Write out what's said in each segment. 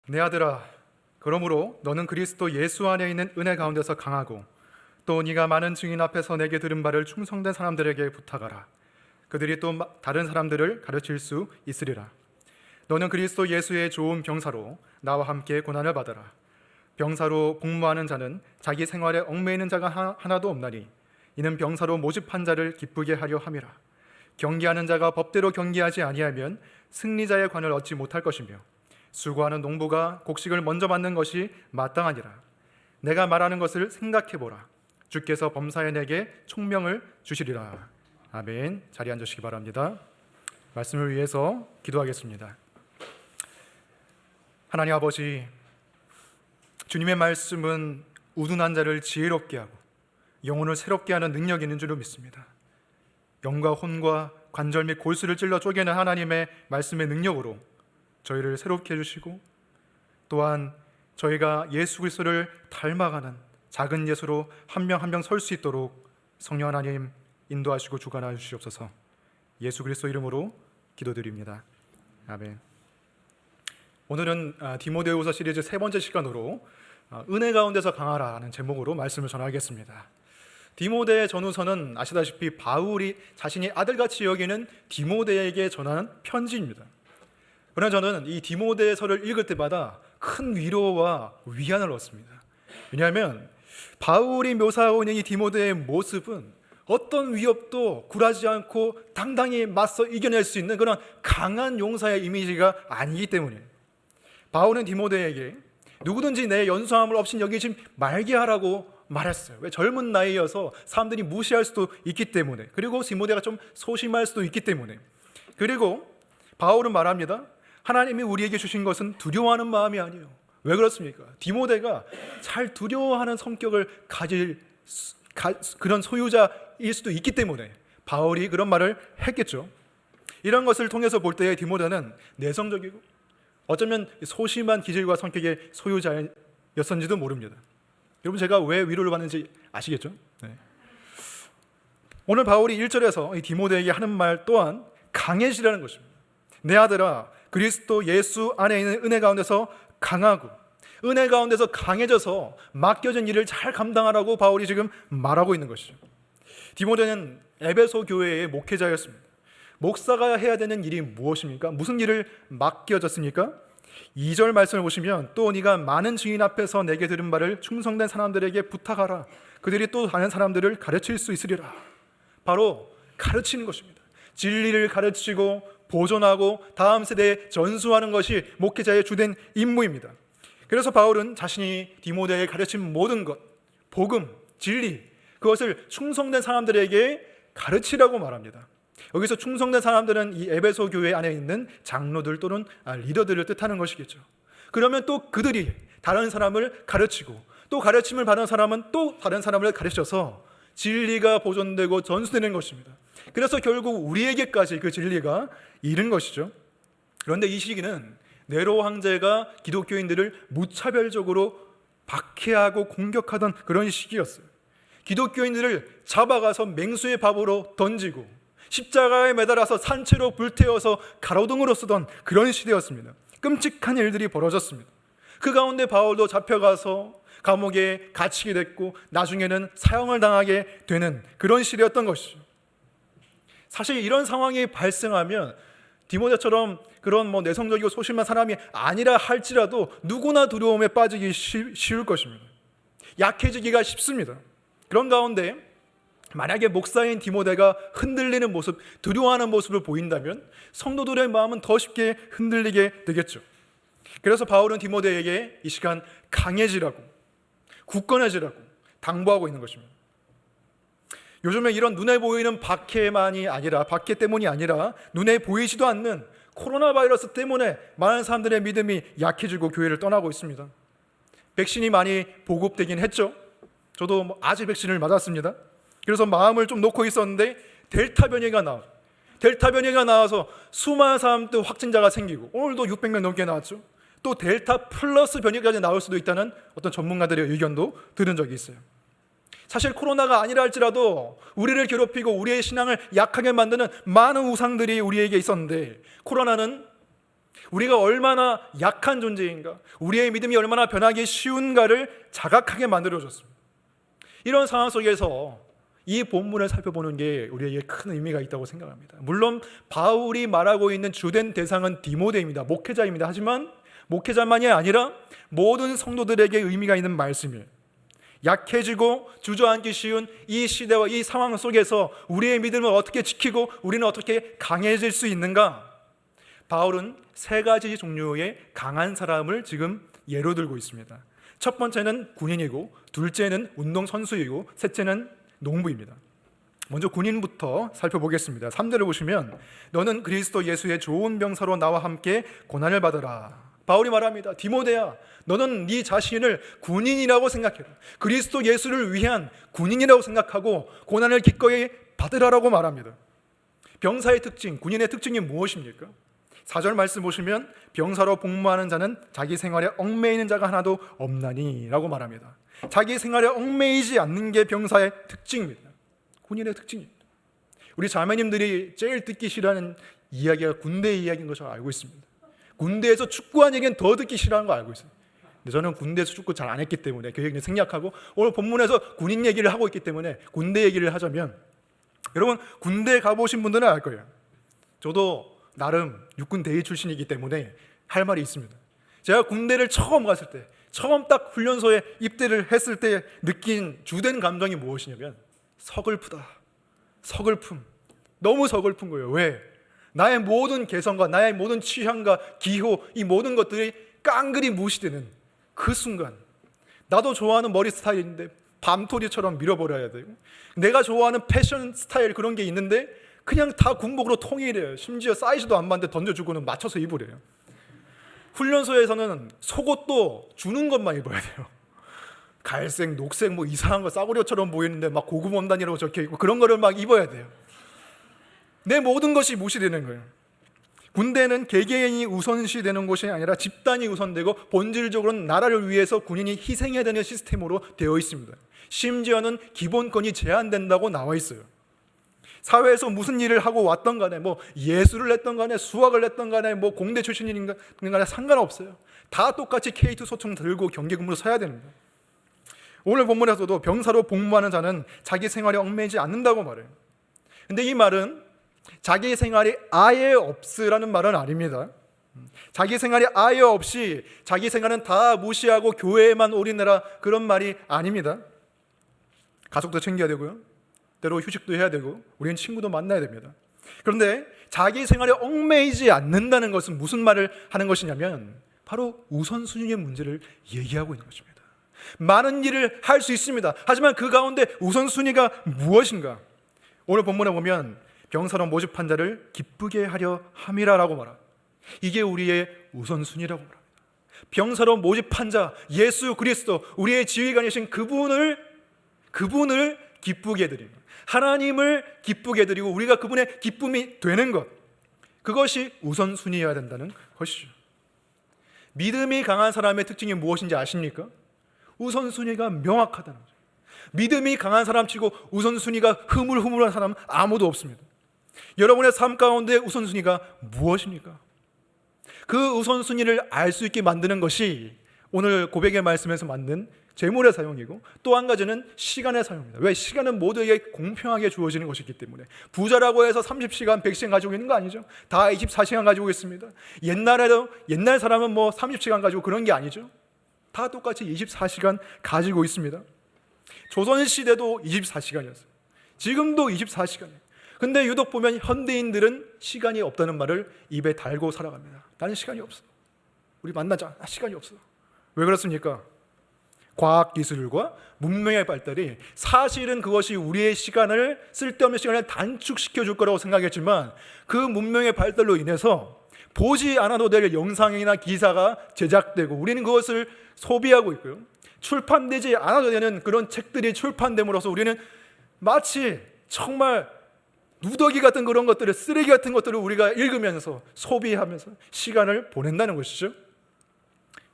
내 아들아, 그러므로 너는 그리스도 예수 안에 있는 은혜 가운데서 강하고 또 네가 많은 증인 앞에서 내게 들은 바를 충성된 사람들에게 부탁하라. 그들이 또 다른 사람들을 가르칠 수 있으리라. 너는 그리스도 예수의 좋은 병사로 나와 함께 고난을 받아라. 병사로 복무하는 자는 자기 생활에 얽매이는 자가 하나도 없나니 이는 병사로 모집한 자를 기쁘게 하려 함이라. 경기하는 자가 법대로 경기하지 아니하면 승리자의 관을 얻지 못할 것이며 수고하는 농부가 곡식을 먼저 받는 것이 마땅하니라. 내가 말하는 것을 생각해보라. 주께서 범사에 내게 총명을 주시리라. 아멘. 자리에 앉으시기 바랍니다. 말씀을 위해서 기도하겠습니다. 하나님 아버지, 주님의 말씀은 우둔한 자를 지혜롭게 하고 영혼을 새롭게 하는 능력이 있는 줄로 믿습니다. 영과 혼과 관절 및 골수를 찔러 쪼개는 하나님의 말씀의 능력으로 저희를 새롭게 해주시고 또한 저희가 예수 그리스도를 닮아가는 작은 예수로 한 명 한 명 설 수 있도록 성령 하나님 인도하시고 주관하여 주시옵소서. 예수 그리스도 이름으로 기도드립니다. 아멘. 오늘은 디모데후서 시리즈 세 번째 시간으로 은혜 가운데서 강하라는 제목으로 말씀을 전하겠습니다. 디모데 전후서는 아시다시피 바울이 자신이 아들같이 여기는 디모데에게 전하는 편지입니다. 그러나 저는 이 디모데서를 읽을 때마다 큰 위로와 위안을 얻습니다. 왜냐하면 바울이 묘사하고 있는 이 디모데의 모습은 어떤 위협도 굴하지 않고 당당히 맞서 이겨낼 수 있는 그런 강한 용사의 이미지가 아니기 때문에 바울은 디모데에게 누구든지 내 연소함을 없인 여기지 말게 하라고 말했어요. 왜? 젊은 나이여서 사람들이 무시할 수도 있기 때문에, 그리고 디모데가 좀 소심할 수도 있기 때문에. 그리고 바울은 말합니다. 하나님이 우리에게 주신 것은 두려워하는 마음이 아니에요. 왜 그렇습니까? 디모데가 잘 두려워하는 성격을 가질 그런 소유자일 수도 있기 때문에 바울이 그런 말을 했겠죠. 이런 것을 통해서 볼 때 디모데는 내성적이고 어쩌면 소심한 기질과 성격의 소유자였었는지도 모릅니다. 여러분, 제가 왜 위로를 받는지 아시겠죠? 네. 오늘 바울이 1절에서 이 디모데에게 하는 말 또한 강해지라는 것입니다. 내 아들아, 그리스도 예수 안에 있는 은혜 가운데서 강하고 은혜 가운데서 강해져서 맡겨진 일을 잘 감당하라고 바울이 지금 말하고 있는 것이죠. 디모데는 에베소 교회의 목회자였습니다. 목사가 해야 되는 일이 무엇입니까? 무슨 일을 맡겨졌습니까? 2절 말씀을 보시면 또 네가 많은 증인 앞에서 내게 들은 바를 충성된 사람들에게 부탁하라. 그들이 또 다른 사람들을 가르칠 수 있으리라. 바로 가르치는 것입니다. 진리를 가르치고 보존하고 다음 세대에 전수하는 것이 목회자의 주된 임무입니다. 그래서 바울은 자신이 디모데에 가르친 모든 것, 복음, 진리, 그것을 충성된 사람들에게 가르치라고 말합니다. 여기서 충성된 사람들은 이 에베소 교회 안에 있는 장로들 또는 리더들을 뜻하는 것이겠죠. 그러면 또 그들이 다른 사람을 가르치고 또 가르침을 받은 사람은 또 다른 사람을 가르쳐서 진리가 보존되고 전수되는 것입니다. 그래서 결국 우리에게까지 그 진리가 이른 것이죠. 그런데 이 시기는 네로 황제가 기독교인들을 무차별적으로 박해하고 공격하던 그런 시기였어요. 기독교인들을 잡아가서 맹수의 밥으로 던지고 십자가에 매달아서 산채로 불태워서 가로등으로 쓰던 그런 시대였습니다. 끔찍한 일들이 벌어졌습니다. 그 가운데 바울도 잡혀가서 감옥에 갇히게 됐고 나중에는 사형을 당하게 되는 그런 시대였던 것이죠. 사실 이런 상황이 발생하면 디모데처럼 그런 내성적이고 소심한 사람이 아니라 할지라도 누구나 두려움에 빠지기 쉬울 것입니다. 약해지기가 쉽습니다. 그런 가운데 만약에 목사인 디모데가 흔들리는 모습, 두려워하는 모습을 보인다면 성도들의 마음은 더 쉽게 흔들리게 되겠죠. 그래서 바울은 디모데에게 이 시간 강해지라고, 굳건해지라고 당부하고 있는 것입니다. 요즘에 이런 눈에 보이는 박해 때문이 아니라 눈에 보이지도 않는 코로나 바이러스 때문에 많은 사람들의 믿음이 약해지고 교회를 떠나고 있습니다. 백신이 많이 보급되긴 했죠. 저도 아직 백신을 맞았습니다. 그래서 마음을 좀 놓고 있었는데 델타 변이가 나와서 수많은 사람들 확진자가 생기고 오늘도 600명 넘게 나왔죠. 또 델타 플러스 변이까지 나올 수도 있다는 어떤 전문가들의 의견도 들은 적이 있어요. 사실 코로나가 아니라 할지라도 우리를 괴롭히고 우리의 신앙을 약하게 만드는 많은 우상들이 우리에게 있었는데 코로나는 우리가 얼마나 약한 존재인가, 우리의 믿음이 얼마나 변하기 쉬운가를 자각하게 만들어줬습니다. 이런 상황 속에서 이 본문을 살펴보는 게 우리에게 큰 의미가 있다고 생각합니다. 물론 바울이 말하고 있는 주된 대상은 디모데입니다. 목회자입니다. 하지만 목회자만이 아니라 모든 성도들에게 의미가 있는 말씀이에요. 약해지고 주저앉기 쉬운 이 시대와 이 상황 속에서 우리의 믿음을 어떻게 지키고 우리는 어떻게 강해질 수 있는가? 바울은 세 가지 종류의 강한 사람을 지금 예로 들고 있습니다. 첫 번째는 군인이고, 둘째는 운동선수이고, 셋째는 농부입니다. 먼저 군인부터 살펴보겠습니다. 3절을 보시면 너는 그리스도 예수의 좋은 병사로 나와 함께 고난을 받으라. 바울이 말합니다. 디모데야, 너는 네 자신을 군인이라고 생각해라. 그리스도 예수를 위한 군인이라고 생각하고 고난을 기꺼이 받으라라고 말합니다. 병사의 특징, 군인의 특징이 무엇입니까? 4절 말씀 보시면 병사로 복무하는 자는 자기 생활에 얽매이는 자가 하나도 없나니 라고 말합니다. 자기 생활에 얽매이지 않는 게 병사의 특징입니다. 군인의 특징입니다. 우리 자매님들이 제일 듣기 싫어하는 이야기가 군대 이야기인 것을 알고 있습니다. 군대에서 축구한 얘기는 더 듣기 싫어하는 거 알고 있어요. 근데 저는 군대에서 축구 잘 안 했기 때문에 그 얘기는 생략하고 오늘 본문에서 군인 얘기를 하고 있기 때문에 군대 얘기를 하자면, 여러분 군대 가보신 분들은 알 거예요. 저도 나름 육군 대위 출신이기 때문에 할 말이 있습니다. 제가 군대를 처음 갔을 때, 처음 딱 훈련소에 입대를 했을 때 느낀 주된 감정이 무엇이냐면 서글프다, 서글픔. 너무 서글픈 거예요. 왜? 나의 모든 개성과 나의 모든 취향과 기호, 이 모든 것들이 깡그리 무시되는 그 순간, 나도 좋아하는 머리 스타일인데 밤토리처럼 밀어버려야 되고, 내가 좋아하는 패션 스타일 그런 게 있는데 그냥 다 군복으로 통일해요. 심지어 사이즈도 안 맞는데 던져주고는 맞춰서 입으래요. 훈련소에서는 속옷도 주는 것만 입어야 돼요. 갈색, 녹색 뭐 이상한 거 싸구려처럼 보이는데 막 고급 원단이라고 적혀있고 그런 거를 막 입어야 돼요. 내 모든 것이 무시되는 거예요. 군대는 개개인이 우선시되는 곳이 아니라 집단이 우선되고 본질적으로는 나라를 위해서 군인이 희생해야 되는 시스템으로 되어 있습니다. 심지어는 기본권이 제한된다고 나와 있어요. 사회에서 무슨 일을 하고 왔던 간에, 뭐 예술을 했던 간에, 수학을 했던 간에, 뭐 공대 출신인 간에 상관없어요. 다 똑같이 K2 소총 들고 경계근무로 서야 됩니다. 오늘 본문에서도 병사로 복무하는 자는 자기 생활에 얽매이지 않는다고 말해요. 근데 이 말은 자기 생활이 아예 없으라는 말은 아닙니다. 자기 생활이 아예 없이 자기 생활은 다 무시하고 교회에만 올인해라, 그런 말이 아닙니다. 가족도 챙겨야 되고요, 때로 휴식도 해야 되고, 우리는 친구도 만나야 됩니다. 그런데 자기 생활에 얽매이지 않는다는 것은 무슨 말을 하는 것이냐면 바로 우선순위의 문제를 얘기하고 있는 것입니다. 많은 일을 할 수 있습니다. 하지만 그 가운데 우선순위가 무엇인가? 오늘 본문에 보면 병사로 모집한 자를 기쁘게 하려 함이라라고 말합니다. 이게 우리의 우선순위라고 말합니다. 병사로 모집한 자, 예수 그리스도, 우리의 지휘관이신 그분을 기쁘게 드리는, 하나님을 기쁘게 드리고 우리가 그분의 기쁨이 되는 것, 그것이 우선순위여야 된다는 것이죠. 믿음이 강한 사람의 특징이 무엇인지 아십니까? 우선순위가 명확하다는 거죠. 믿음이 강한 사람치고 우선순위가 흐물흐물한 사람은 아무도 없습니다. 여러분의 삶 가운데 우선순위가 무엇입니까? 그 우선순위를 알 수 있게 만드는 것이 오늘 고백의 말씀에서 만든 재물의 사용이고, 또 한 가지는 시간의 사용입니다. 왜? 시간은 모두에게 공평하게 주어지는 것이기 때문에. 부자라고 해서 30시간, 100시간 가지고 있는 거 아니죠. 다 24시간 가지고 있습니다. 옛날 사람은 뭐 30시간 가지고 그런 게 아니죠. 다 똑같이 24시간 가지고 있습니다. 조선시대도 24시간이었어요. 지금도 24시간이에요. 근데 유독 보면 현대인들은 시간이 없다는 말을 입에 달고 살아갑니다. 나는 시간이 없어. 우리 만나자. 시간이 없어. 왜 그렇습니까? 과학기술과 문명의 발달이 사실은 그것이 우리의 시간을, 쓸데없는 시간을 단축시켜 줄 거라고 생각했지만, 그 문명의 발달로 인해서 보지 않아도 될 영상이나 기사가 제작되고 우리는 그것을 소비하고 있고요, 출판되지 않아도 되는 그런 책들이 출판됨으로써 우리는 마치 정말 누더기 같은 그런 것들을, 쓰레기 같은 것들을 우리가 읽으면서 소비하면서 시간을 보낸다는 것이죠.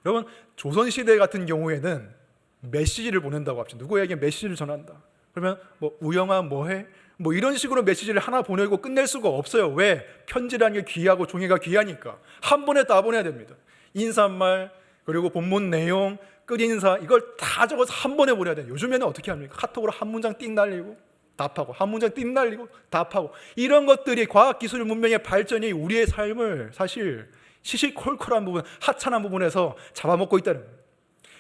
여러분, 조선시대 같은 경우에는 메시지를 보낸다고 합시다. 누구에게 메시지를 전한다. 그러면 뭐 우영아 뭐해? 뭐 이런 식으로 메시지를 하나 보내고 끝낼 수가 없어요. 왜? 편지라는 게 귀하고 종이가 귀하니까 한 번에 다 보내야 됩니다. 인사말, 그리고 본문 내용, 끝인사, 이걸 다 적어서 한 번에 보내야 돼요. 요즘에는 어떻게 합니까? 카톡으로 한 문장 띵 날리고 답하고, 한 문장 띵 날리고 답하고, 이런 것들이 과학기술 문명의 발전이 우리의 삶을 사실 시시콜콜한 부분, 하찮은 부분에서 잡아먹고 있다는 거예요.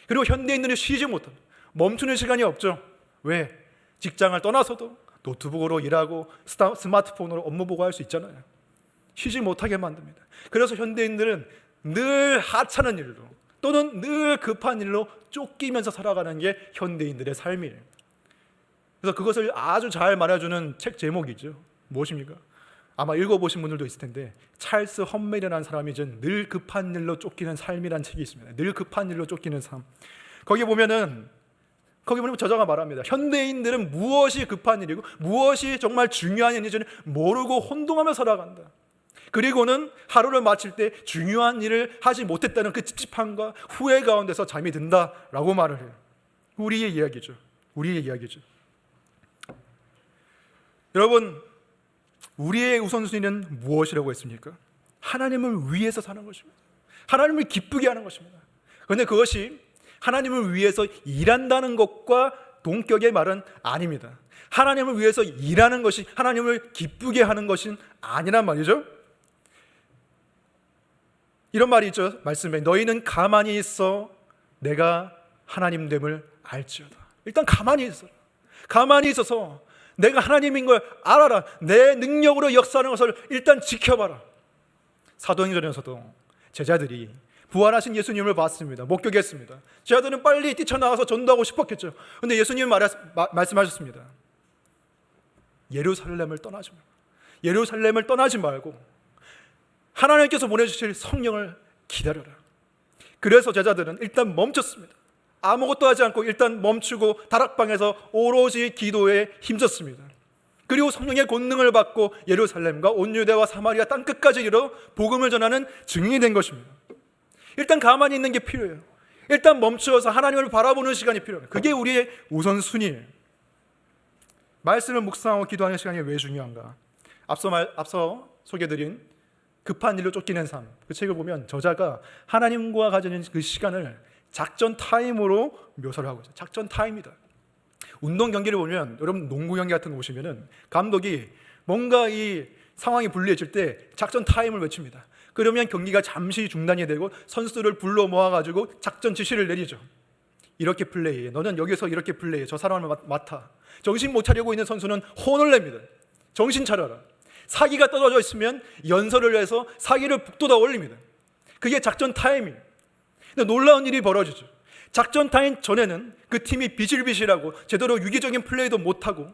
그리고 현대인들이 쉬지 못합니다. 멈추는 시간이 없죠. 왜? 직장을 떠나서도 노트북으로 일하고 스마트폰으로 업무 보고할 수 있잖아요. 쉬지 못하게 만듭니다. 그래서 현대인들은 늘 하찮은 일로 또는 늘 급한 일로 쫓기면서 살아가는 게 현대인들의 삶이에요. 그래서 그것을 아주 잘 말해주는 책 제목이죠. 무엇입니까? 아마 읽어보신 분들도 있을 텐데, 찰스 험멜이라는 사람이 준 늘 급한 일로 쫓기는 삶이라는 책이 있습니다. 늘 급한 일로 쫓기는 삶. 거기 보면 저자가 말합니다. 현대인들은 무엇이 급한 일이고 무엇이 정말 중요한 일인지 모르고 혼동하며 살아간다. 그리고는 하루를 마칠 때 중요한 일을 하지 못했다는 그 찝찝함과 후회 가운데서 잠이 든다라고 말을 해요. 우리의 이야기죠. 여러분, 우리의 우선순위는 무엇이라고 했습니까? 하나님을 위해서 사는 것입니다. 하나님을 기쁘게 하는 것입니다. 그런데 그것이 하나님을 위해서 일한다는 것과 동격의 말은 아닙니다. 하나님을 위해서 일하는 것이 하나님을 기쁘게 하는 것은 아니란 말이죠. 이런 말이 있죠. 말씀에 너희는 가만히 있어 내가 하나님됨을 알지어다. 일단 가만히 있어서 내가 하나님인 걸 알아라. 내 능력으로 역사하는 것을 일단 지켜봐라. 사도행전에서도 제자들이 부활하신 예수님을 봤습니다. 목격했습니다. 제자들은 빨리 뛰쳐나와서 전도하고 싶었겠죠. 그런데 예수님은 말씀하셨습니다. 예루살렘을 떠나지 말고 하나님께서 보내주실 성령을 기다려라. 그래서 제자들은 일단 멈췄습니다. 아무것도 하지 않고 일단 멈추고 다락방에서 오로지 기도에 힘썼습니다. 그리고 성령의 권능을 받고 예루살렘과 온 유대와 사마리아 땅끝까지 이르러 복음을 전하는 증인이 된 것입니다. 일단 가만히 있는 게 필요해요. 일단 멈추어서 하나님을 바라보는 시간이 필요해요. 그게 우리의 우선순위예요. 말씀을 묵상하고 기도하는 시간이 왜 중요한가? 앞서 소개드린 급한 일로 쫓기는 삶, 그 책을 보면 저자가 하나님과 가지는 그 시간을 작전 타임으로 묘사를 하고 있어요. 작전 타임이다. 운동 경기를 보면, 여러분 농구 경기 같은 거 보시면은 감독이 뭔가 이 상황이 불리해질 때 작전 타임을 외칩니다. 그러면 경기가 잠시 중단이 되고 선수들을 불러 모아가지고 작전 지시를 내리죠. 이렇게 플레이해. 너는 여기서 이렇게 플레이해. 저 사람을 맡아. 정신 못 차리고 있는 선수는 혼을 냅니다. 정신 차려라. 사기가 떨어져 있으면 연설을 해서 사기를 북돋아 올립니다. 그게 작전 타임이에요. 근데 놀라운 일이 벌어지죠. 작전 타임 전에는 그 팀이 비실비실하고 제대로 유기적인 플레이도 못하고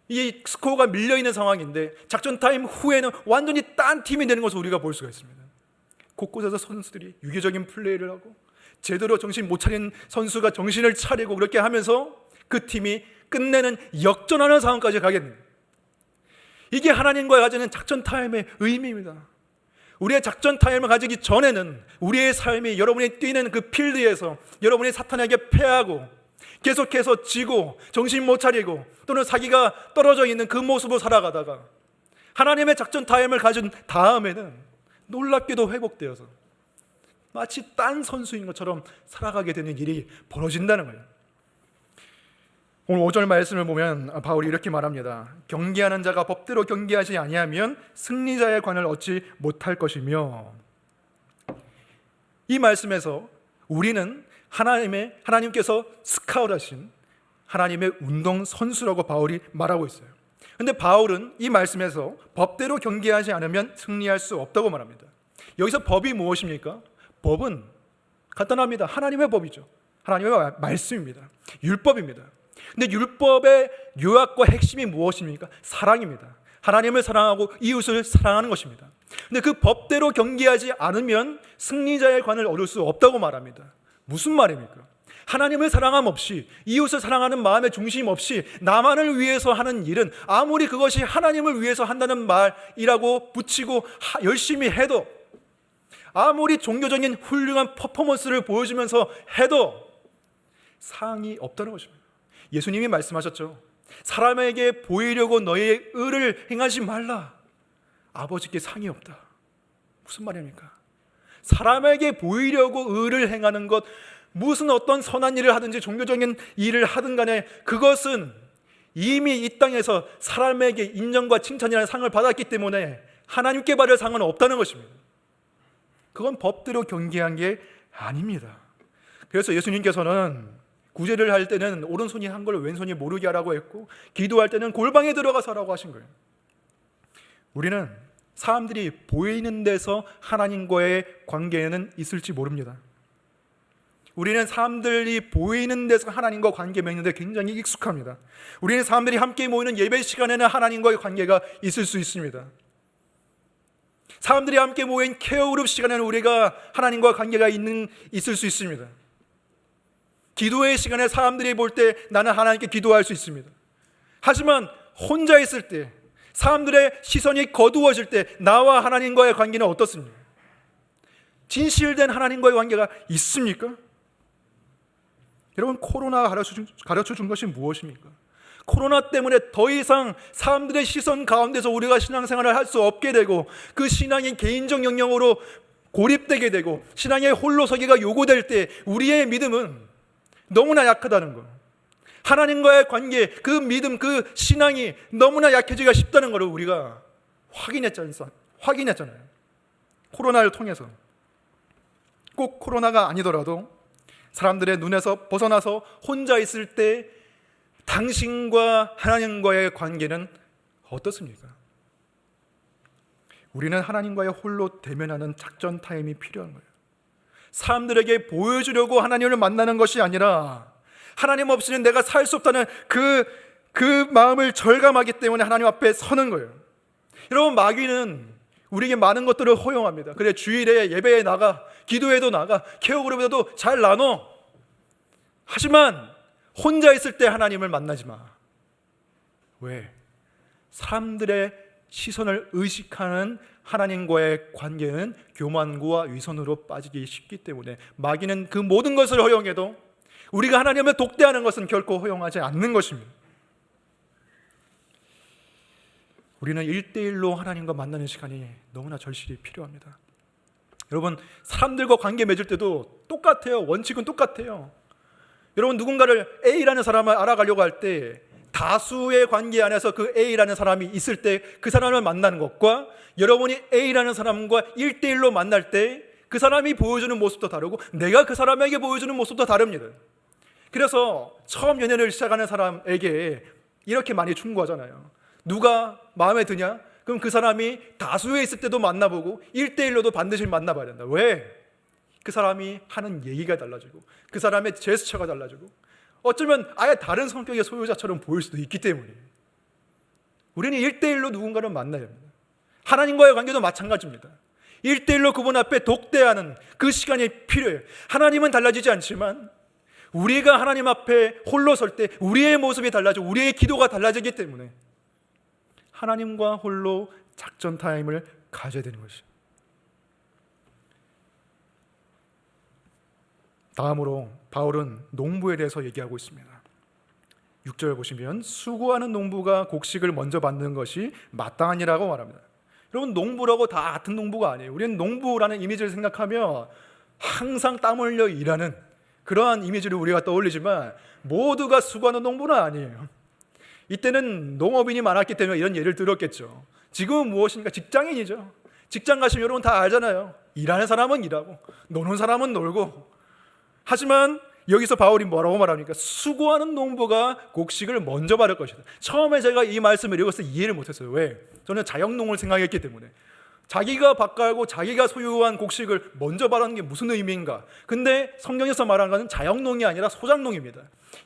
이 스코어가 밀려있는 상황인데 작전 타임 후에는 완전히 딴 팀이 되는 것을 우리가 볼 수가 있습니다. 곳곳에서 선수들이 유기적인 플레이를 하고 제대로 정신 못 차린 선수가 정신을 차리고 그렇게 하면서 그 팀이 끝내는 역전하는 상황까지 가겠네요. 이게 하나님과 가지는 작전 타임의 의미입니다. 우리의 작전 타임을 가지기 전에는 우리의 삶이 여러분이 뛰는 그 필드에서 여러분이 사탄에게 패하고 계속해서 지고 정신 못 차리고 또는 사기가 떨어져 있는 그 모습으로 살아가다가 하나님의 작전 타임을 가진 다음에는 놀랍게도 회복되어서 마치 딴 선수인 것처럼 살아가게 되는 일이 벌어진다는 거예요. 오늘 5절 말씀을 보면 바울이 이렇게 말합니다. 경계하는 자가 법대로 경계하지 아니하면 승리자의 관을 얻지 못할 것이며, 이 말씀에서 우리는 하나님께서 스카웃하신 하나님의 운동 선수라고 바울이 말하고 있어요. 그런데 바울은 이 말씀에서 법대로 경계하지 않으면 승리할 수 없다고 말합니다. 여기서 법이 무엇입니까? 법은 간단합니다. 하나님의 법이죠. 하나님의 말씀입니다. 율법입니다. 근데 율법의 요약과 핵심이 무엇입니까? 사랑입니다. 하나님을 사랑하고 이웃을 사랑하는 것입니다. 근데 그 법대로 경계하지 않으면 승리자의 관을 얻을 수 없다고 말합니다. 무슨 말입니까? 하나님을 사랑함 없이, 이웃을 사랑하는 마음의 중심 없이 나만을 위해서 하는 일은 아무리 그것이 하나님을 위해서 한다는 말이라고 붙이고 열심히 해도, 아무리 종교적인 훌륭한 퍼포먼스를 보여주면서 해도 상이 없다는 것입니다. 예수님이 말씀하셨죠. 사람에게 보이려고 너의 의를 행하지 말라. 아버지께 상이 없다. 무슨 말입니까? 사람에게 보이려고 의를 행하는 것, 무슨 어떤 선한 일을 하든지 종교적인 일을 하든 간에 그것은 이미 이 땅에서 사람에게 인정과 칭찬이라는 상을 받았기 때문에 하나님께 받을 상은 없다는 것입니다. 그건 법대로 경계한 게 아닙니다. 그래서 예수님께서는 구제를 할 때는 오른손이 한 걸 왼손이 모르게 하라고 했고, 기도할 때는 골방에 들어가서 하라고 하신 거예요. 우리는 사람들이 보이는 데서 하나님과의 관계는 있을지 모릅니다. 우리는 사람들이 보이는 데서 하나님과 관계 맺는데 굉장히 익숙합니다. 우리는 사람들이 함께 모이는 예배 시간에는 하나님과의 관계가 있을 수 있습니다. 사람들이 함께 모인 케어 그룹 시간에는 우리가 하나님과 관계가 있을 수 있습니다. 기도의 시간에 사람들이 볼 때 나는 하나님께 기도할 수 있습니다. 하지만 혼자 있을 때, 사람들의 시선이 거두어질 때 나와 하나님과의 관계는 어떻습니까? 진실된 하나님과의 관계가 있습니까? 여러분, 코로나가 가르쳐 준 것이 무엇입니까? 코로나 때문에 더 이상 사람들의 시선 가운데서 우리가 신앙생활을 할 수 없게 되고, 그 신앙이 개인적 영역으로 고립되게 되고 신앙의 홀로서기가 요구될 때 우리의 믿음은 너무나 약하다는 것, 하나님과의 관계, 그 믿음, 그 신앙이 너무나 약해지기가 쉽다는 것을 우리가 확인했잖아요. 코로나를 통해서. 꼭 코로나가 아니더라도 사람들의 눈에서 벗어나서 혼자 있을 때 당신과 하나님과의 관계는 어떻습니까? 우리는 하나님과의 홀로 대면하는 작전 타임이 필요한 거예요. 사람들에게 보여주려고 하나님을 만나는 것이 아니라, 하나님 없이는 내가 살 수 없다는 그 마음을 절감하기 때문에 하나님 앞에 서는 거예요. 여러분, 마귀는 우리에게 많은 것들을 허용합니다. 그래, 주일에 예배에 나가, 기도에도 나가, 케어그룹에도 잘 나눠. 하지만 혼자 있을 때 하나님을 만나지 마. 왜? 사람들의 시선을 의식하는 하나님과의 관계는 교만과 위선으로 빠지기 쉽기 때문에 마귀는 그 모든 것을 허용해도 우리가 하나님을 독대하는 것은 결코 허용하지 않는 것입니다. 우리는 1대1로 하나님과 만나는 시간이 너무나 절실히 필요합니다. 여러분, 사람들과 관계 맺을 때도 똑같아요. 원칙은 똑같아요. 여러분, 누군가를 A라는 사람을 알아가려고 할 때 다수의 관계 안에서 그 A라는 사람이 있을 때 그 사람을 만나는 것과 여러분이 A라는 사람과 1대1로 만날 때 그 사람이 보여주는 모습도 다르고 내가 그 사람에게 보여주는 모습도 다릅니다. 그래서 처음 연애를 시작하는 사람에게 이렇게 많이 충고하잖아요. 누가 마음에 드냐? 그럼 그 사람이 다수에 있을 때도 만나보고 1대1로도 반드시 만나봐야 된다. 왜? 그 사람이 하는 얘기가 달라지고 그 사람의 제스처가 달라지고 어쩌면 아예 다른 성격의 소유자처럼 보일 수도 있기 때문에 우리는 1대1로 누군가를 만나야 합니다. 하나님과의 관계도 마찬가지입니다. 1대1로 그분 앞에 독대하는 그 시간이 필요해요. 하나님은 달라지지 않지만 우리가 하나님 앞에 홀로 설 때 우리의 모습이 달라지고 우리의 기도가 달라지기 때문에 하나님과 홀로 작전 타임을 가져야 되는 것이죠. 다음으로 바울은 농부에 대해서 얘기하고 있습니다. 6절 보시면 수고하는 농부가 곡식을 먼저 받는 것이 마땅하니라고 말합니다. 여러분, 농부라고 다 같은 농부가 아니에요. 우리는 농부라는 이미지를 생각하며 항상 땀 흘려 일하는 그러한 이미지를 우리가 떠올리지만 모두가 수고하는 농부는 아니에요. 이때는 농업인이 많았기 때문에 이런 예를 들었겠죠. 지금은 무엇입니까? 직장인이죠. 직장 가시면 여러분 다 알잖아요. 일하는 사람은 일하고 노는 사람은 놀고. 하지만 여기서 바울이 뭐라고 말합니까? 수고하는 농부가 곡식을 먼저 받을 것이다. 처음에 제가 이 말씀을 읽어서 이해를 못했어요. 왜? 저는 자영농을 생각했기 때문에 자기가 밭갈고 자기가 소유한 곡식을 먼저 받는 게 무슨 의미인가? 근데 성경에서 말하는 것은 자영농이 아니라 소작농입니다.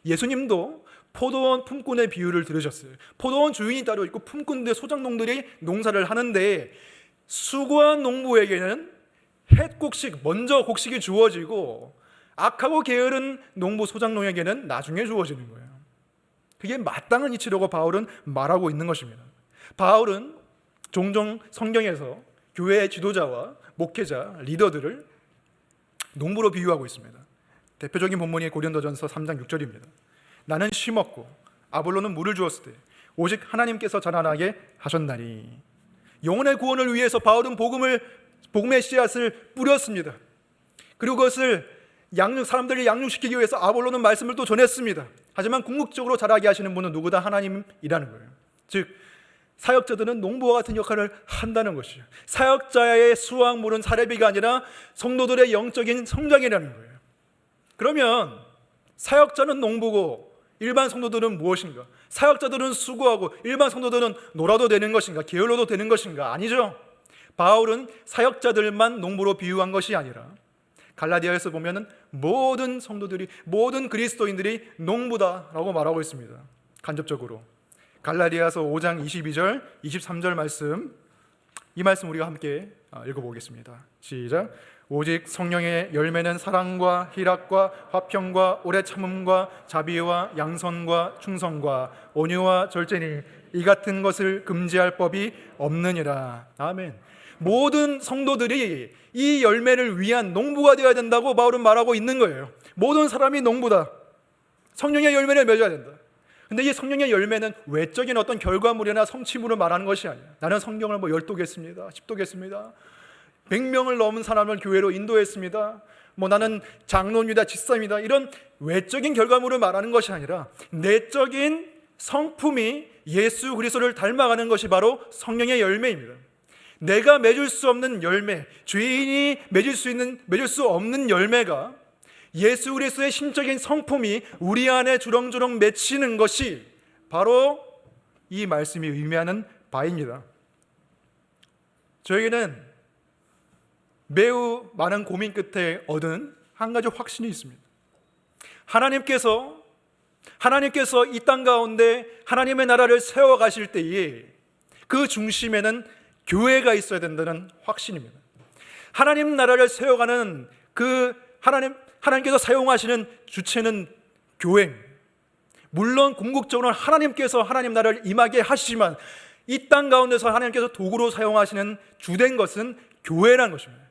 예수님도 포도원 품꾼의 비유를 들으셨어요. 포도원 주인이 따로 있고 품꾼들 소작농들이 농사를 하는데 수고한 농부에게는 햇곡식 먼저 곡식이 주어지고 악하고 게으른 농부 소작농에게는 나중에 주어지는 거예요. 그게 마땅한 이치라고 바울은 말하고 있는 것입니다. 바울은 종종 성경에서 교회의 지도자와 목회자, 리더들을 농부로 비유하고 있습니다. 대표적인 본문이 고린도전서 3장 6절입니다. 나는 심었고 아볼로는 물을 주었을 때 오직 하나님께서 자라나게 하셨나니. 영혼의 구원을 위해서 바울은 복음의 씨앗을 뿌렸습니다. 그리고 그것을 사람들을 양육시키기 위해서 아볼로는 말씀을 또 전했습니다. 하지만 궁극적으로 자라게 하시는 분은 누구다? 하나님이라는 거예요. 즉 사역자들은 농부와 같은 역할을 한다는 것이죠. 사역자의 수확물은 사례비가 아니라 성도들의 영적인 성장이라는 거예요. 그러면 사역자는 농부고 일반 성도들은 무엇인가? 사역자들은 수고하고 일반 성도들은 놀아도 되는 것인가? 게을러도 되는 것인가? 아니죠. 바울은 사역자들만 농부로 비유한 것이 아니라 갈라디아에서 보면은 모든 성도들이, 모든 그리스도인들이 농부다라고 말하고 있습니다. 간접적으로 갈라디아서 5장 22절 23절 말씀, 이 말씀 우리가 함께 읽어보겠습니다. 시작. 오직 성령의 열매는 사랑과 희락과 화평과 오래 참음과 자비와 양선과 충성과 온유와 절제니 이 같은 것을 금지할 법이 없느니라. 아멘. 모든 성도들이 이 열매를 위한 농부가 되어야 된다고 바울은 말하고 있는 거예요. 모든 사람이 농부다. 성령의 열매를 맺어야 된다. 근데 이 성령의 열매는 외적인 어떤 결과물이나 성취물을 말하는 것이 아니야. 나는 성경을 10도 겠습니다. 10도 겠습니다. 100명을 넘은 사람을 교회로 인도했습니다. 나는 장로입니다. 집사입니다. 이런 외적인 결과물을 말하는 것이 아니라 내적인 성품이 예수 그리스도를 닮아가는 것이 바로 성령의 열매입니다. 내가 맺을 수 없는 열매, 죄인이 맺을 수 없는 열매가 예수 그리스도의 신적인 성품이 우리 안에 주렁주렁 맺히는 것이 바로 이 말씀이 의미하는 바입니다. 저에게는 매우 많은 고민 끝에 얻은 한 가지 확신이 있습니다. 하나님께서 이 땅 가운데 하나님의 나라를 세워가실 때에 그 중심에는 교회가 있어야 된다는 확신입니다. 하나님 나라를 세워가는 그 하나님께서 사용하시는 주체는 교회. 물론 궁극적으로는 하나님께서 하나님 나라를 임하게 하시지만 이 땅 가운데서 하나님께서 도구로 사용하시는 주된 것은 교회라는 것입니다.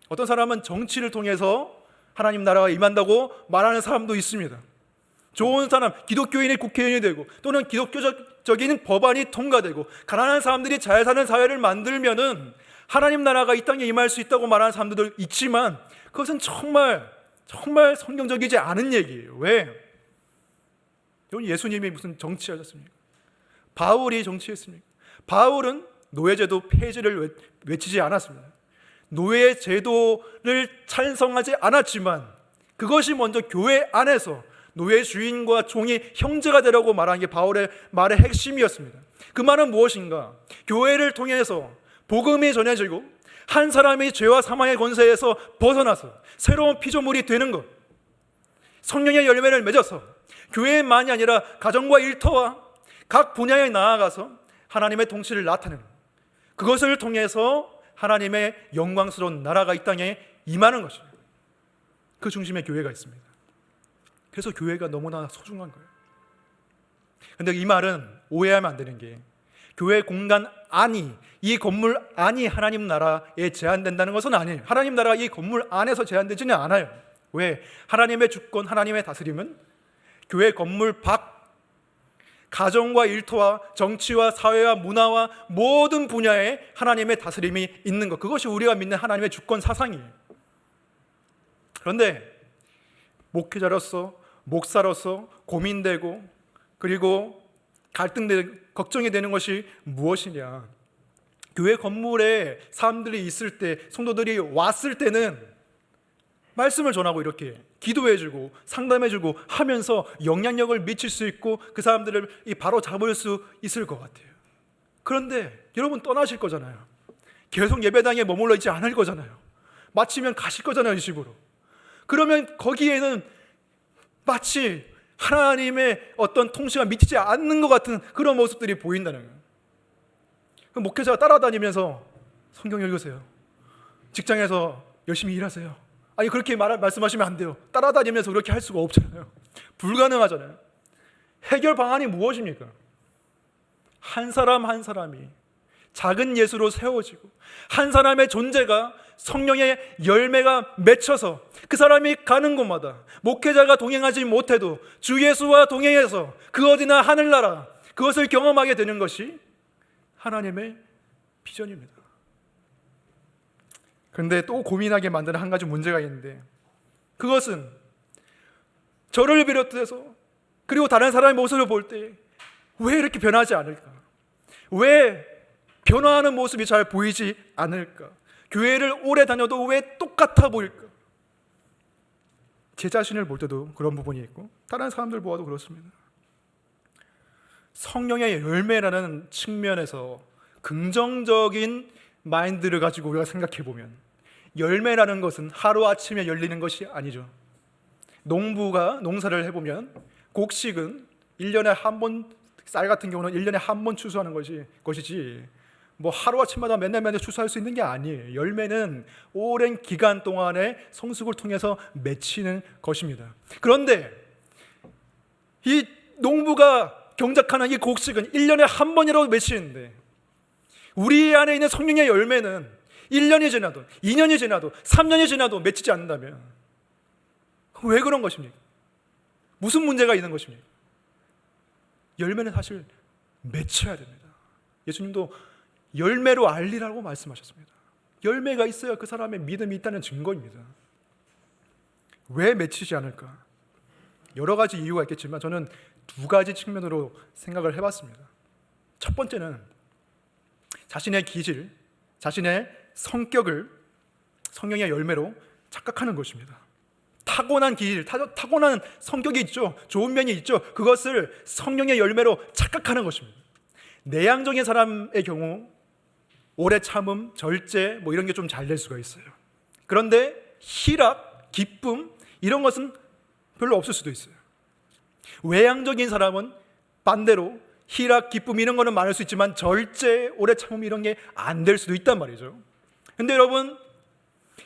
어떤 사람은 정치를 통해서 하나님 나라가 임한다고 말하는 사람도 있습니다. 좋은 사람, 기독교인이 국회의원이 되고 또는 기독교적인 법안이 통과되고 가난한 사람들이 잘 사는 사회를 만들면은 하나님 나라가 이 땅에 임할 수 있다고 말하는 사람들도 있지만 그것은 정말 성경적이지 않은 얘기예요. 왜? 예수님이 무슨 정치하셨습니까? 바울이 정치했습니까? 바울은 노예제도 폐지를 외치지 않았습니다. 노예제도를 찬성하지 않았지만 그것이 먼저 교회 안에서 노예 주인과 종이 형제가 되라고 말하는 게 바울의 말의 핵심이었습니다. 그 말은 무엇인가? 교회를 통해서 복음이 전해지고 한 사람이 죄와 사망의 권세에서 벗어나서 새로운 피조물이 되는 것, 성령의 열매를 맺어서 교회만이 아니라 가정과 일터와 각 분야에 나아가서 하나님의 통치를 나타내는 것, 그것을 통해서 하나님의 영광스러운 나라가 이 땅에 임하는 것입니다. 그 중심에 교회가 있습니다. 그래서 교회가 너무나 소중한 거예요. 그런데 이 말은 오해하면 안 되는 게 교회 공간 안이, 이 건물 안이 하나님 나라에 제한된다는 것은 아니에요. 하나님 나라가 이 건물 안에서 제한되지는 않아요. 왜? 하나님의 주권, 하나님의 다스림은 교회 건물 밖, 가정과 일터와 정치와 사회와 문화와 모든 분야에 하나님의 다스림이 있는 것, 그것이 우리가 믿는 하나님의 주권 사상이에요. 그런데 목회자로서, 목사로서 고민되고 그리고 갈등되고 걱정이 되는 것이 무엇이냐? 교회 건물에 사람들이 있을 때, 성도들이 왔을 때는 말씀을 전하고 이렇게 기도해주고 상담해주고 하면서 영향력을 미칠 수 있고 그 사람들을 바로 잡을 수 있을 것 같아요. 그런데 여러분 떠나실 거잖아요. 계속 예배당에 머물러 있지 않을 거잖아요. 마치면 가실 거잖아요, 이 집으로. 그러면 거기에는 마치 하나님의 어떤 통치가 미치지 않는 것 같은 그런 모습들이 보인다는 거예요. 그럼 목회자가 따라다니면서 성경 읽으세요. 직장에서 열심히 일하세요. 아니 그렇게 말씀하시면 안 돼요. 따라다니면서 그렇게 할 수가 없잖아요. 불가능하잖아요. 해결 방안이 무엇입니까? 한 사람 한 사람이 작은 예수로 세워지고 한 사람의 존재가 성령의 열매가 맺혀서 그 사람이 가는 곳마다 목회자가 동행하지 못해도 주 예수와 동행해서 그 어디나 하늘나라 그것을 경험하게 되는 것이 하나님의 비전입니다. 그런데 또 고민하게 만드는 한 가지 문제가 있는데, 그것은 저를 비롯해서 그리고 다른 사람의 모습을 볼 때 왜 이렇게 변하지 않을까? 왜 변화하는 모습이 잘 보이지 않을까? 교회를 오래 다녀도 왜 똑같아 보일까? 제 자신을 볼 때도 그런 부분이 있고 다른 사람들 보아도 그렇습니다. 성령의 열매라는 측면에서 긍정적인 마인드를 가지고 우리가 생각해 보면 열매라는 것은 하루아침에 열리는 것이 아니죠. 농부가 농사를 해보면 곡식은 1년에 한 번, 쌀 같은 경우는 1년에 한 번 추수하는 것이지 뭐 하루아침마다 맨날 추수할 수 있는 게 아니에요. 열매는 오랜 기간 동안의 성숙을 통해서 맺히는 것입니다. 그런데 이 농부가 경작하는 이 곡식은 1년에 한 번이라도 맺히는데 우리 안에 있는 성령의 열매는 1년이 지나도 2년이 지나도 3년이 지나도 맺히지 않는다면 왜 그런 것입니까? 무슨 문제가 있는 것입니까? 열매는 사실 맺혀야 됩니다. 예수님도 열매로 알리라고 말씀하셨습니다. 열매가 있어야 그 사람의 믿음이 있다는 증거입니다. 왜 맺히지 않을까? 여러 가지 이유가 있겠지만 저는 두 가지 측면으로 생각을 해봤습니다. 첫 번째는 자신의 기질, 자신의 성격을 성령의 열매로 착각하는 것입니다. 타고난 기질, 타고난 성격이 있죠. 좋은 면이 있죠. 그것을 성령의 열매로 착각하는 것입니다. 내향적인 사람의 경우 오래 참음, 절제 뭐 이런 게 좀 잘 될 수가 있어요. 그런데 희락, 기쁨 이런 것은 별로 없을 수도 있어요. 외향적인 사람은 반대로 희락, 기쁨 이런 거는 많을 수 있지만 절제, 오래 참음 이런 게 안 될 수도 있단 말이죠. 근데 여러분,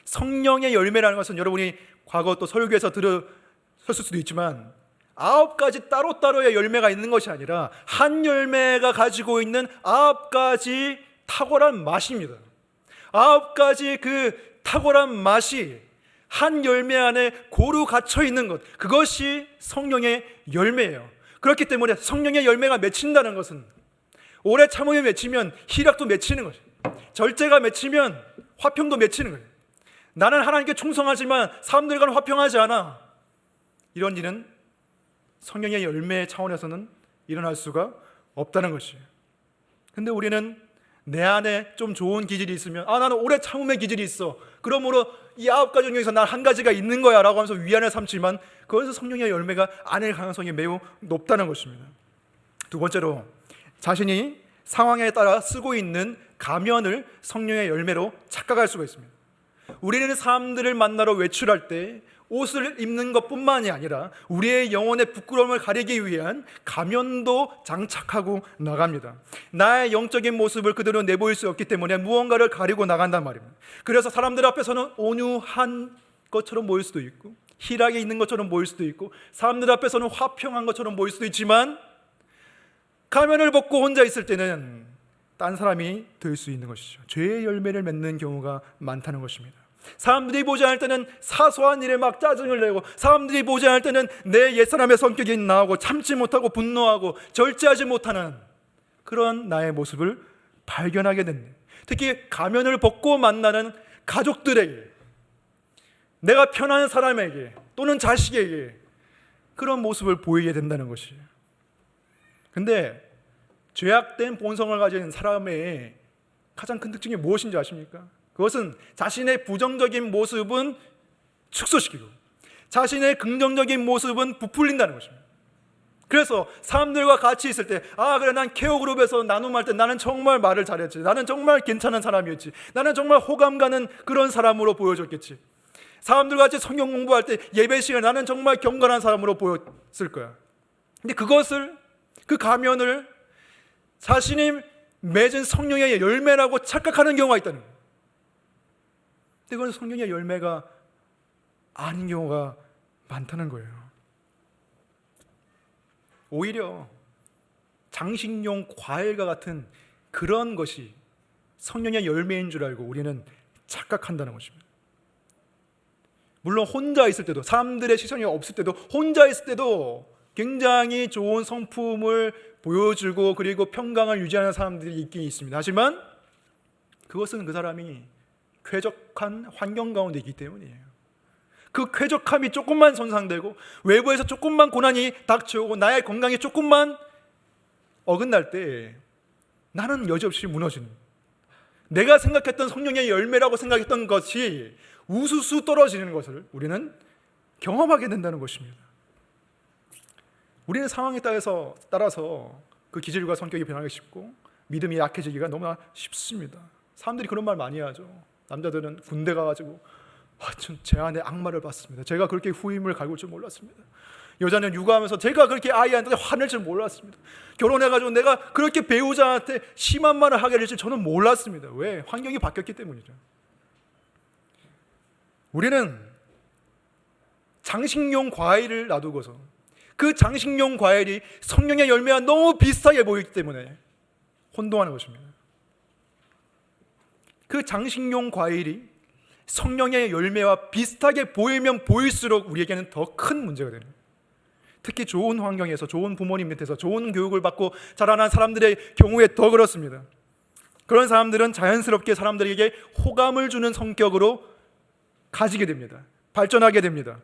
성령의 열매라는 것은 여러분이 과거 또 설교에서 들으셨을 수도 있지만 9가지 따로따로의 열매가 있는 것이 아니라 한 열매가 가지고 있는 9가지 탁월한 맛입니다. 9가지 그 탁월한 맛이 한 열매 안에 고루 갇혀 있는 것, 그것이 성령의 열매예요. 그렇기 때문에 성령의 열매가 맺힌다는 것은 오래 참음이 맺히면 희락도 맺히는 것이에요. 절제가 맺히면 화평도 맺히는 거예요. 나는 하나님께 충성하지만 사람들과는 화평하지 않아. 이런 일은 성령의 열매 차원에서는 일어날 수가 없다는 것이에요. 근데 우리는 내 안에 좀 좋은 기질이 있으면 나는 오래 참음의 기질이 있어. 그러므로 이 9가지 중에서 난 한 가지가 있는 거야 라고 하면서 위안을 삼지만 그것은 성령의 열매가 아닐 가능성이 매우 높다는 것입니다. 두 번째로 자신이 상황에 따라 쓰고 있는 가면을 성령의 열매로 착각할 수가 있습니다. 우리는 사람들을 만나러 외출할 때 옷을 입는 것뿐만이 아니라 우리의 영혼의 부끄러움을 가리기 위한 가면도 장착하고 나갑니다. 나의 영적인 모습을 그대로 내보일 수 없기 때문에 무언가를 가리고 나간단 말입니다. 그래서 사람들 앞에서는 온유한 것처럼 보일 수도 있고 희락이 있는 것처럼 보일 수도 있고 사람들 앞에서는 화평한 것처럼 보일 수도 있지만 가면을 벗고 혼자 있을 때는 딴 사람이 될 수 있는 것이죠. 죄의 열매를 맺는 경우가 많다는 것입니다. 사람들이 보지 않을 때는 사소한 일에 막 짜증을 내고 사람들이 보지 않을 때는 내 옛사람의 성격이 나오고 참지 못하고 분노하고 절제하지 못하는 그런 나의 모습을 발견하게 됩니다. 특히 가면을 벗고 만나는 가족들에게, 내가 편한 사람에게 또는 자식에게 그런 모습을 보이게 된다는 것이에요. 근데 죄악된 본성을 가진 사람의 가장 큰 특징이 무엇인지 아십니까? 그것은 자신의 부정적인 모습은 축소시키고 자신의 긍정적인 모습은 부풀린다는 것입니다. 그래서 사람들과 같이 있을 때 그래 난 케어그룹에서 나눔할 때 나는 정말 말을 잘했지, 나는 정말 괜찮은 사람이었지, 나는 정말 호감 가는 그런 사람으로 보여줬겠지, 사람들과 같이 성경 공부할 때 예배 시간에 나는 정말 경건한 사람으로 보였을 거야. 근데 그 가면을 자신이 맺은 성령의 열매라고 착각하는 경우가 있다는 거예요. 근데 그건 성령의 열매가 아닌 경우가 많다는 거예요. 오히려 장식용 과일과 같은 그런 것이 성령의 열매인 줄 알고 우리는 착각한다는 것입니다. 물론 혼자 있을 때도, 사람들의 시선이 없을 때도, 혼자 있을 때도 굉장히 좋은 성품을 보여주고 그리고 평강을 유지하는 사람들이 있긴 있습니다. 하지만 그것은 그 사람이 쾌적한 환경 가운데 있기 때문이에요. 그 쾌적함이 조금만 손상되고 외부에서 조금만 고난이 닥쳐오고 나의 건강이 조금만 어긋날 때 나는 여지없이 무너지는, 내가 생각했던 성령의 열매라고 생각했던 것이 우수수 떨어지는 것을 우리는 경험하게 된다는 것입니다. 우리는 상황에 따라서 그 기질과 성격이 변하기 쉽고 믿음이 약해지기가 너무나 쉽습니다. 사람들이 그런 말 많이 하죠. 남자들은 군대 가가지고 제 안에 악마를 봤습니다. 제가 그렇게 후임을 갈굴 줄 몰랐습니다. 여자는 육아하면서 제가 그렇게 아이한테 화낼 줄 몰랐습니다. 결혼해가지고 내가 그렇게 배우자한테 심한 말을 하게 될 줄 저는 몰랐습니다. 왜? 환경이 바뀌었기 때문이죠. 우리는 장식용 과일을 놔두고서 그 장식용 과일이 성령의 열매와 너무 비슷하게 보이기 때문에 혼동하는 것입니다. 그 장식용 과일이 성령의 열매와 비슷하게 보이면 보일수록 우리에게는 더 큰 문제가 됩니다. 특히 좋은 환경에서, 좋은 부모님 밑에서 좋은 교육을 받고 자라난 사람들의 경우에 더 그렇습니다. 그런 사람들은 자연스럽게 사람들에게 호감을 주는 성격으로 가지게 됩니다. 발전하게 됩니다.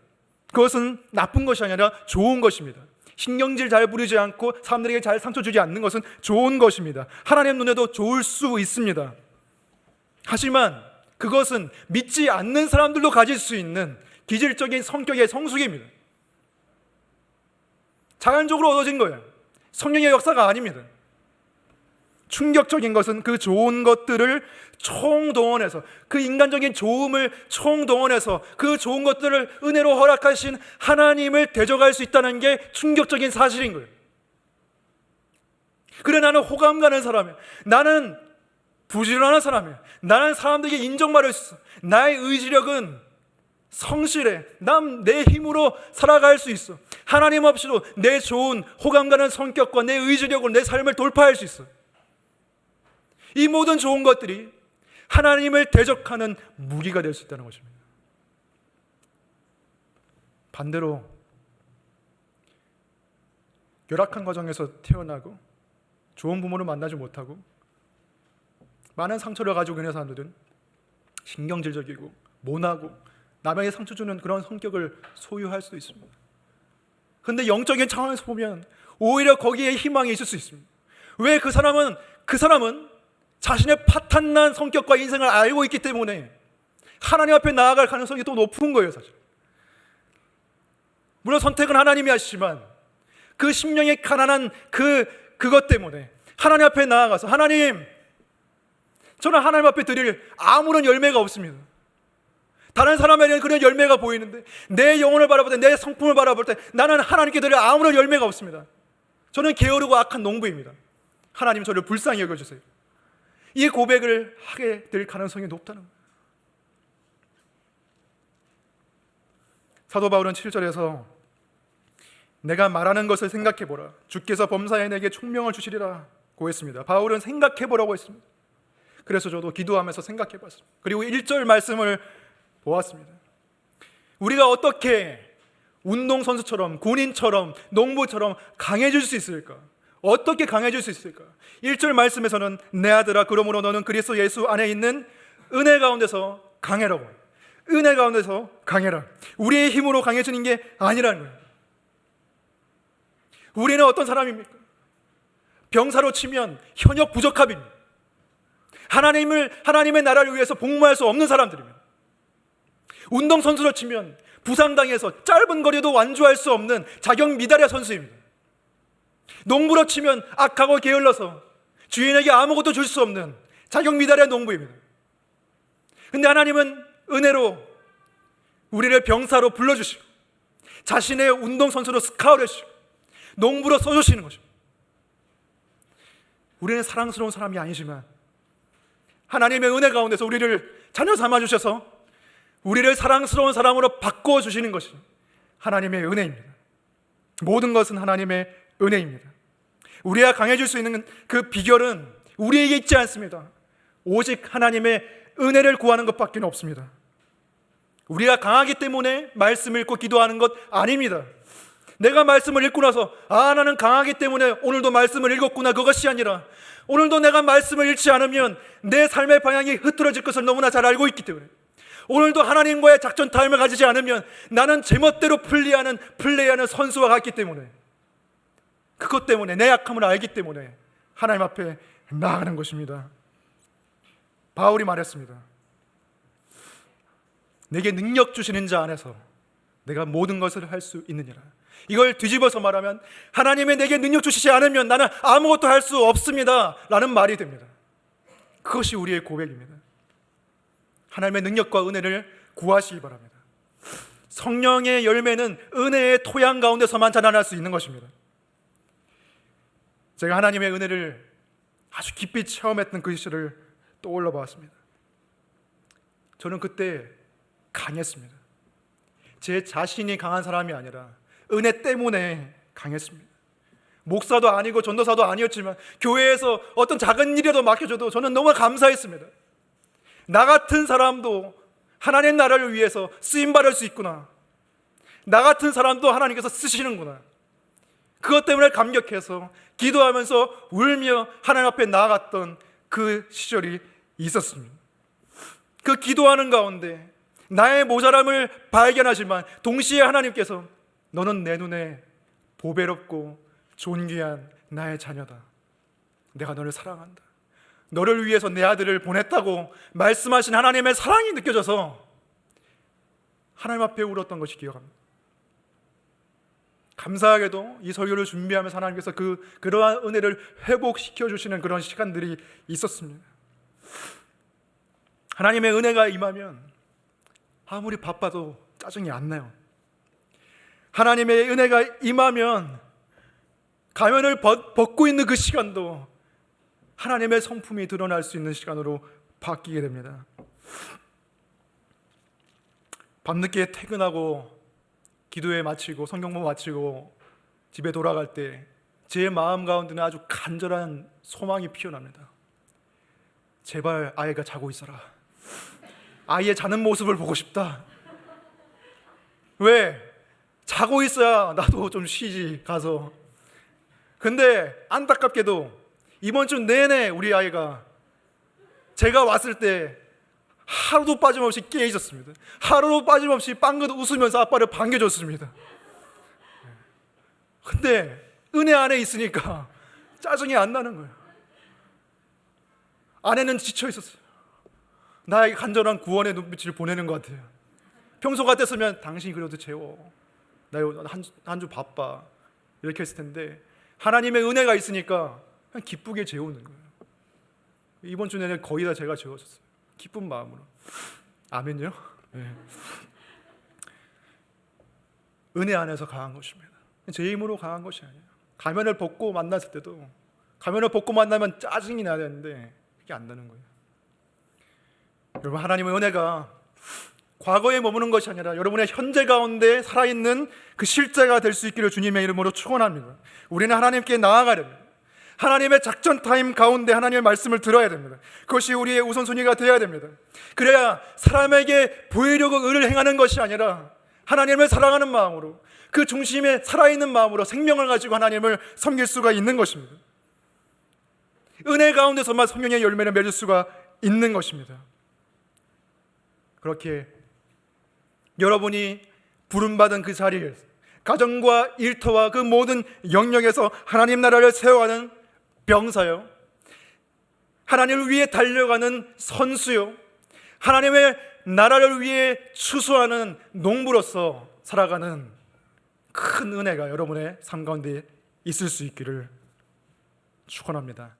그것은 나쁜 것이 아니라 좋은 것입니다. 신경질 잘 부리지 않고 사람들에게 잘 상처 주지 않는 것은 좋은 것입니다. 하나님 눈에도 좋을 수 있습니다. 하지만 그것은 믿지 않는 사람들도 가질 수 있는 기질적인 성격의 성숙입니다. 자연적으로 얻어진 거예요. 성령의 역사가 아닙니다. 충격적인 것은 그 좋은 것들을 총동원해서, 그 인간적인 좋음을 총동원해서 그 좋은 것들을 은혜로 허락하신 하나님을 대적할 수 있다는 게 충격적인 사실인 거예요. 그래, 나는 호감 가는 사람이야. 나는 부지런한 사람이야. 나는 사람들에게 인정받을 수 있어. 나의 의지력은 성실해. 난 내 힘으로 살아갈 수 있어. 하나님 없이도 내 좋은 호감 가는 성격과 내 의지력으로 내 삶을 돌파할 수 있어. 이 모든 좋은 것들이 하나님을 대적하는 무기가 될 수 있다는 것입니다. 반대로 열악한 가정에서 태어나고 좋은 부모를 만나지 못하고 많은 상처를 가지고 있는 사람들은 신경질적이고 모나고 남에게 상처 주는 그런 성격을 소유할 수도 있습니다. 그런데 영적인 차원에서 보면 오히려 거기에 희망이 있을 수 있습니다. 왜? 그 사람은 자신의 파탄난 성격과 인생을 알고 있기 때문에 하나님 앞에 나아갈 가능성이 더 높은 거예요, 사실. 물론 선택은 하나님이 하시지만 그 심령의 가난한 그것 때문에 하나님 앞에 나아가서, 하나님, 저는 하나님 앞에 드릴 아무런 열매가 없습니다. 다른 사람에게는 그런 열매가 보이는데 내 영혼을 바라볼 때, 내 성품을 바라볼 때 나는 하나님께 드릴 아무런 열매가 없습니다. 저는 게으르고 악한 농부입니다. 하나님, 저를 불쌍히 여겨주세요. 이 고백을 하게 될 가능성이 높다는 거예요. 사도 바울은 7절에서 내가 말하는 것을 생각해보라. 주께서 범사에 내게 총명을 주시리라 고했습니다. 바울은 생각해보라고 했습니다. 그래서 저도 기도하면서 생각해봤습니다. 그리고 1절 말씀을 보았습니다. 우리가 어떻게 운동선수처럼, 군인처럼, 농부처럼 강해질 수 있을까? 어떻게 강해질 수 있을까? 1절 말씀에서는 내 아들아, 그러므로 너는 그리스도 예수 안에 있는 은혜 가운데서 강해라고. 은혜 가운데서 강해라. 우리의 힘으로 강해지는 게 아니라는 거예요. 우리는 어떤 사람입니까? 병사로 치면 현역 부적합입니다. 하나님의 나라를 위해서 복무할 수 없는 사람들입니다. 운동선수로 치면 부상당해서 짧은 거리도 완주할 수 없는 자격 미달의 선수입니다. 농부로 치면 악하고 게을러서 주인에게 아무것도 줄 수 없는 자격 미달의 농부입니다. 근데 하나님은 은혜로 우리를 병사로 불러주시고 자신의 운동선수로 스카우트 해주시고 농부로 써주시는 거죠. 우리는 사랑스러운 사람이 아니지만 하나님의 은혜 가운데서 우리를 자녀 삼아주셔서 우리를 사랑스러운 사람으로 바꿔주시는 것이 하나님의 은혜입니다. 모든 것은 하나님의 은혜입니다. 우리가 강해질 수 있는 그 비결은 우리에게 있지 않습니다. 오직 하나님의 은혜를 구하는 것밖에 없습니다. 우리가 강하기 때문에 말씀을 읽고 기도하는 것 아닙니다. 내가 말씀을 읽고 나서 나는 강하기 때문에 오늘도 말씀을 읽었구나, 그것이 아니라 오늘도 내가 말씀을 읽지 않으면 내 삶의 방향이 흐트러질 것을 너무나 잘 알고 있기 때문에, 오늘도 하나님과의 작전 타임을 가지지 않으면 나는 제멋대로 플레이하는 선수와 같기 때문에, 그것 때문에, 내 약함을 알기 때문에 하나님 앞에 나아가는 것입니다. 바울이 말했습니다. 내게 능력 주시는 자 안에서 내가 모든 것을 할 수 있느니라. 이걸 뒤집어서 말하면 하나님의 내게 능력 주시지 않으면 나는 아무것도 할 수 없습니다 라는 말이 됩니다. 그것이 우리의 고백입니다. 하나님의 능력과 은혜를 구하시기 바랍니다. 성령의 열매는 은혜의 토양 가운데서만 자라날 수 있는 것입니다. 제가 하나님의 은혜를 아주 깊이 체험했던 그 시절을 떠올려 보았습니다. 저는 그때 강했습니다. 제 자신이 강한 사람이 아니라 은혜 때문에 강했습니다. 목사도 아니고 전도사도 아니었지만 교회에서 어떤 작은 일이라도 맡겨줘도 저는 너무 감사했습니다. 나 같은 사람도 하나님 나라를 위해서 쓰임받을 수 있구나, 나 같은 사람도 하나님께서 쓰시는구나, 그것 때문에 감격해서 기도하면서 울며 하나님 앞에 나아갔던 그 시절이 있었습니다. 그 기도하는 가운데 나의 모자람을 발견하지만 동시에 하나님께서 너는 내 눈에 보배롭고 존귀한 나의 자녀다, 내가 너를 사랑한다, 너를 위해서 내 아들을 보냈다고 말씀하신 하나님의 사랑이 느껴져서 하나님 앞에 울었던 것이 기억합니다. 감사하게도 이 설교를 준비하면서 하나님께서 그러한 은혜를 회복시켜 주시는 그런 시간들이 있었습니다. 하나님의 은혜가 임하면 아무리 바빠도 짜증이 안 나요. 하나님의 은혜가 임하면 가면을 벗고 있는 그 시간도 하나님의 성품이 드러날 수 있는 시간으로 바뀌게 됩니다. 밤늦게 퇴근하고 기도회 마치고 성경부 마치고 집에 돌아갈 때 제 마음 가운데는 아주 간절한 소망이 피어납니다. 제발 아이가 자고 있어라. 아이의 자는 모습을 보고 싶다. 왜? 자고 있어야 나도 좀 쉬지 가서. 근데 안타깝게도 이번 주 내내 우리 아이가 제가 왔을 때 하루도 빠짐없이 깨 있었습니다. 하루도 빠짐없이 빵긋 웃으면서 아빠를 반겨줬습니다. 근데 은혜 안에 있으니까 짜증이 안 나는 거예요. 아내는 지쳐 있었어요. 나에게 간절한 구원의 눈빛을 보내는 것 같아요. 평소 같았으면 당신이 그래도 재워, 나 한 주 바빠, 이렇게 했을 텐데 하나님의 은혜가 있으니까 그냥 기쁘게 재우는 거예요. 이번 주 내내 거의 다 제가 재워줬어요. 기쁜 마음으로. 아멘요? 네. 은혜 안에서 강한 것입니다. 제 힘으로 강한 것이 아니에요. 가면을 벗고 만났을 때도, 가면을 벗고 만나면 짜증이 나야 되는데 그게 안 나는 거예요. 여러분, 하나님의 은혜가 과거에 머무는 것이 아니라 여러분의 현재 가운데 살아있는 그 실제가 될 수 있기를 주님의 이름으로 축원합니다. 우리는 하나님께 나아가야 됩니다. 하나님의 작전 타임 가운데 하나님의 말씀을 들어야 됩니다. 그것이 우리의 우선순위가 되어야 됩니다. 그래야 사람에게 보이려고 의를 행하는 것이 아니라 하나님을 사랑하는 마음으로, 그 중심에 살아있는 마음으로 생명을 가지고 하나님을 섬길 수가 있는 것입니다. 은혜 가운데서만 성령의 열매를 맺을 수가 있는 것입니다. 그렇게 여러분이 부름받은 그 자리에 가정과 일터와 그 모든 영역에서 하나님 나라를 세워가는 병사요, 하나님을 위해 달려가는 선수요, 하나님의 나라를 위해 추수하는 농부로서 살아가는 큰 은혜가 여러분의 삶 가운데 있을 수 있기를 축원합니다.